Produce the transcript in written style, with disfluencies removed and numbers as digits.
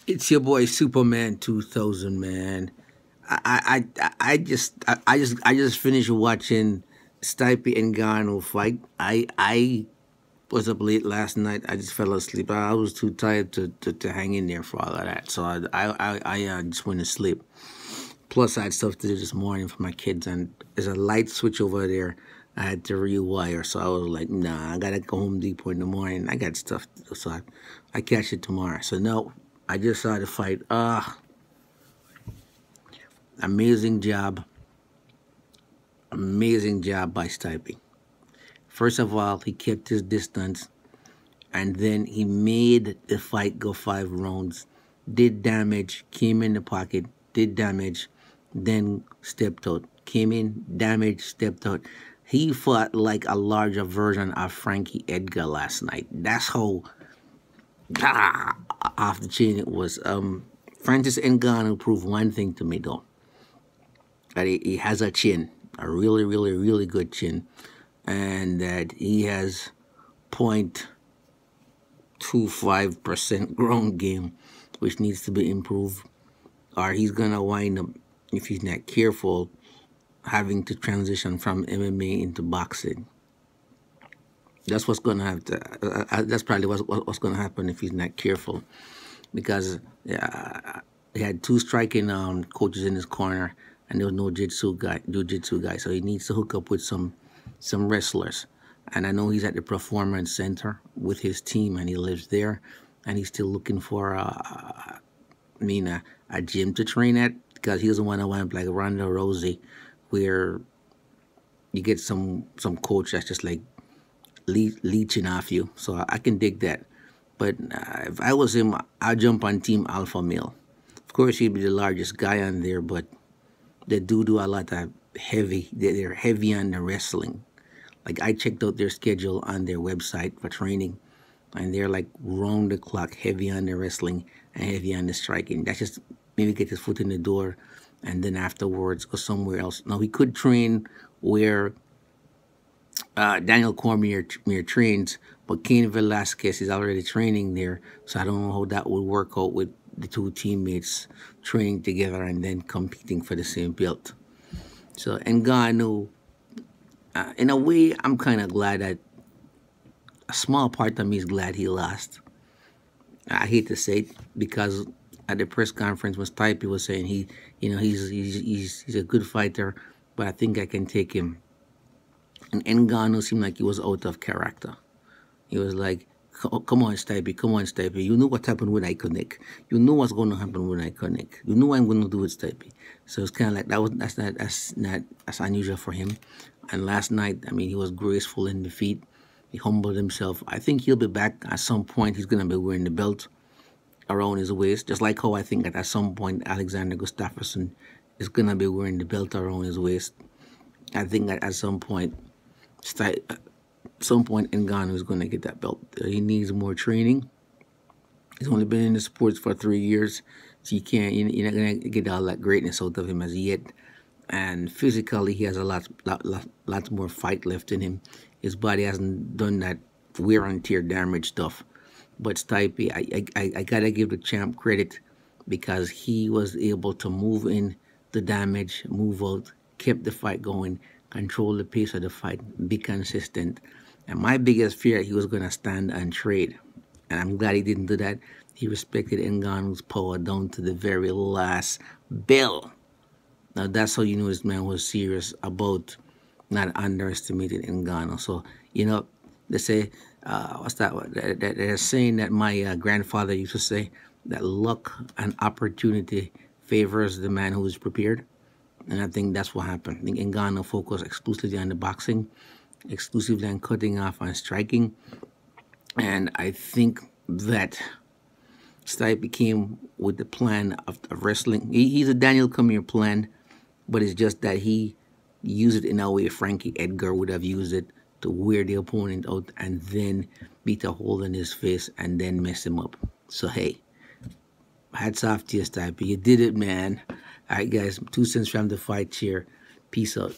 It's your boy Superman 2000, man. I just finished watching Stipe and Ngannou fight. I was up late last night. I just fell asleep. I was too tired to hang in there for all of that. So I just went to sleep. Plus, I had stuff to do this morning for my kids, and there's a light switch over there I had to rewire. So I was like, nah, I gotta go Home Depot in the morning. I got stuff to do, so I catch it tomorrow. So no, I just saw the fight. Amazing job. Amazing job by Stipe. First of all, he kept his distance, and then he made the fight go 5 rounds. Did damage, came in the pocket, did damage, then stepped out. Came in, damage, stepped out. He fought like a larger version of Frankie Edgar last night. That's how off the chain it was. Francis Ngannou proved one thing to me though. That he has a chin, a really, really, really good chin, and that he has 0.25% ground game, which needs to be improved, or he's gonna wind up, if he's not careful, having to transition from MMA into boxing. That's what's gonna have to. That's probably what's gonna happen if he's not careful, because he had 2 striking coaches in his corner, and there was no jiu-jitsu guy. So he needs to hook up with some wrestlers. And I know he's at the Performance Center with his team, and he lives there, and he's still looking for a gym to train at, because he doesn't want to wind up like Ronda Rousey, where you get some coach that's just like leeching off you. So I can dig that. But if I was him, I'd jump on Team Alpha Male. Of course, he'd be the largest guy on there, but they do a lot of heavy. They're heavy on the wrestling. Like, I checked out their schedule on their website for training, and they're like round the clock, heavy on the wrestling and heavy on the striking. That's just maybe get his foot in the door, and then afterwards go somewhere else. Now, he could train where Daniel Cormier trains, but Cain Velasquez is already training there, so I don't know how that would work out with the 2 teammates training together and then competing for the same belt. So Ngannou, in a way, I'm kind of glad that a small part of me is glad he lost. I hate to say it, because at the press conference when Stipe was saying he's a good fighter, but I think I can take him. And Ngannou seemed like he was out of character. He was like, come on, Stipe. You know what happened when I connect. You know what's going to happen when I connect. You know what I'm going to do with Stipe. So it's kind of like that's unusual for him. And last night, he was graceful in defeat. He humbled himself. I think he'll be back at some point. He's going to be wearing the belt around his waist, just like how I think that at some point Alexander Gustafsson is going to be wearing the belt around his waist. I think that at some point Ngannou is going to get that belt. He needs more training. He's only been in the sports for 3 years, so you're not going to get all that greatness out of him as yet. And physically, he has a lot more fight left in him. His body hasn't done that wear and tear damage stuff. But Stipe, I gotta give the champ credit, because he was able to move in the damage, move out, kept the fight going, control the pace of the fight, be consistent. And my biggest fear, he was going to stand and trade. And I'm glad he didn't do that. He respected Ngannou's power down to the very last bell. Now, that's how you know this man was serious about not underestimating Ngannou. So, they say, what's that? They're saying that my grandfather used to say that luck and opportunity favors the man who is prepared. And I think that's what happened. I think Ngannou focused exclusively on the boxing, exclusively on cutting off and striking. And I think that Stipe came with the plan of wrestling. He's a Daniel Cormier plan, but it's just that he used it in a way Frankie Edgar would have used it, to wear the opponent out and then beat a hole in his face and then mess him up. So, hey, hats off to you, Stipe. You did it, man. All right, guys, 2 cents from the fight chair. Peace out.